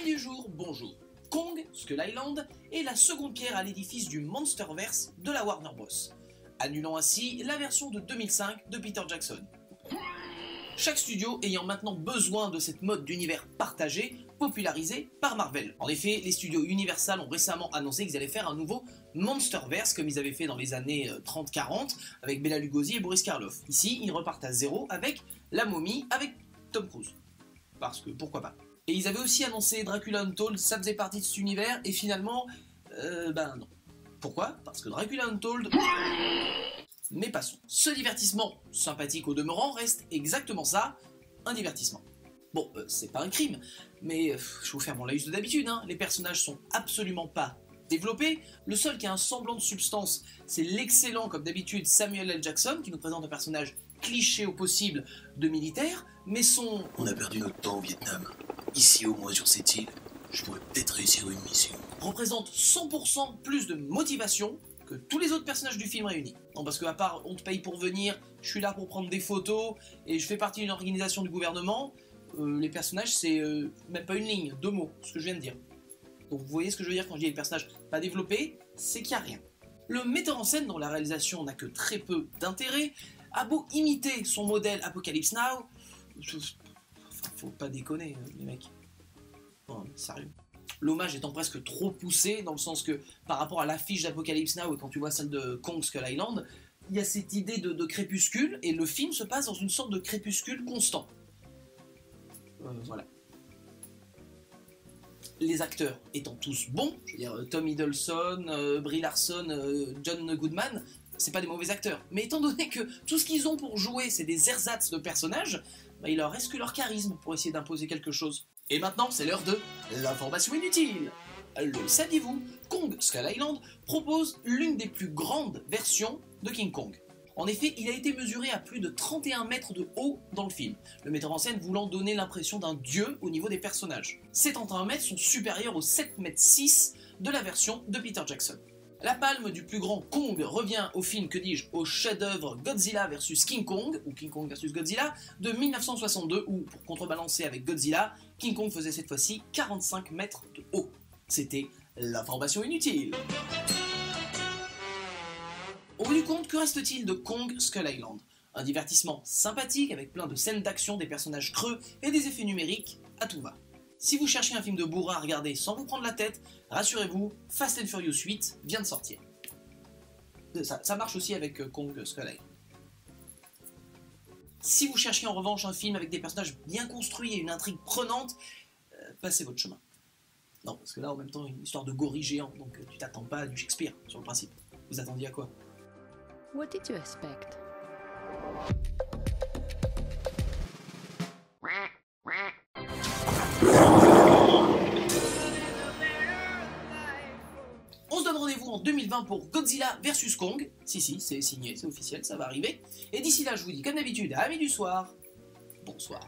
Amis du jour, bonjour. Kong, Skull Island, est la seconde pierre à l'édifice du Monsterverse de la Warner Bros, annulant ainsi la version de 2005 de Peter Jackson. Chaque studio ayant maintenant besoin de cette mode d'univers partagé, popularisé par Marvel. En effet, les studios Universal ont récemment annoncé qu'ils allaient faire un nouveau Monsterverse, comme ils avaient fait dans les années 30-40, avec Bela Lugosi et Boris Karloff. Ici, ils repartent à zéro avec La Momie, avec Tom Cruise. Parce que, pourquoi pas. Et ils avaient aussi annoncé Dracula Untold, ça faisait partie de cet univers, et finalement, non. Pourquoi? Parce que Dracula Untold... Mais passons. Ce divertissement, sympathique au demeurant, reste exactement ça, un divertissement. Bon, c'est pas un crime, mais je vous fais mon laïus de d'habitude, hein. Les personnages sont absolument pas développés. Le seul qui a un semblant de substance, c'est l'excellent, comme d'habitude, Samuel L. Jackson, qui nous présente un personnage cliché au possible de militaire, mais son... On a perdu notre temps au Vietnam. Ici, au moins sur cette île, je pourrais peut-être réussir une mission. Représente 100% plus de motivation que tous les autres personnages du film réunis. Non, parce qu'à part on te paye pour venir, je suis là pour prendre des photos, et je fais partie d'une organisation du gouvernement, les personnages c'est même pas une ligne, 2 mots, ce que je viens de dire. Donc vous voyez ce que je veux dire quand je dis les personnages pas développés, c'est qu'il n'y a rien. Le metteur en scène, dont la réalisation n'a que très peu d'intérêt, a beau imiter son modèle Apocalypse Now, faut pas déconner les mecs. Non, sérieux. L'hommage étant presque trop poussé, dans le sens que par rapport à l'affiche d'Apocalypse Now et quand tu vois celle de Kong Skull Island, il y a cette idée de crépuscule, et le film se passe dans une sorte de crépuscule constant. Voilà. Les acteurs étant tous bons, je veux dire Tom Hiddleston, Brie Larson, John Goodman, c'est pas des mauvais acteurs, mais étant donné que tout ce qu'ils ont pour jouer c'est des ersatz de personnages, il leur reste que leur charisme pour essayer d'imposer quelque chose. Et maintenant, c'est l'heure de l'information inutile. Le saviez-vous? Kong Skull Island propose l'une des plus grandes versions de King Kong. En effet, il a été mesuré à plus de 31 mètres de haut dans le film, le metteur en scène voulant donner l'impression d'un dieu au niveau des personnages. Ces 31 mètres sont supérieurs aux 7,6 mètres de la version de Peter Jackson. La palme du plus grand Kong revient au film, que dis-je, au chef-d'œuvre Godzilla vs King Kong, ou King Kong vs Godzilla, de 1962, où, pour contrebalancer avec Godzilla, King Kong faisait cette fois-ci 45 mètres de haut. C'était l'information inutile. Au bout du compte, que reste-t-il de Kong Skull Island? Un divertissement sympathique avec plein de scènes d'action, des personnages creux et des effets numériques à tout va. Si vous cherchez un film de bourrin à regarder sans vous prendre la tête, rassurez-vous, Fast and Furious 8 vient de sortir. Ça marche aussi avec Kong Skull Island. Si vous cherchez en revanche un film avec des personnages bien construits et une intrigue prenante, passez votre chemin. Non, parce que là, en même temps, une histoire de gorille géant, donc tu t'attends pas à du Shakespeare, sur le principe. Vous attendiez à quoi? What did you expect? On se donne rendez-vous en 2020 pour Godzilla vs Kong. Si, c'est signé, c'est officiel, ça va arriver. Et d'ici là, je vous dis comme d'habitude, amis du soir, bonsoir.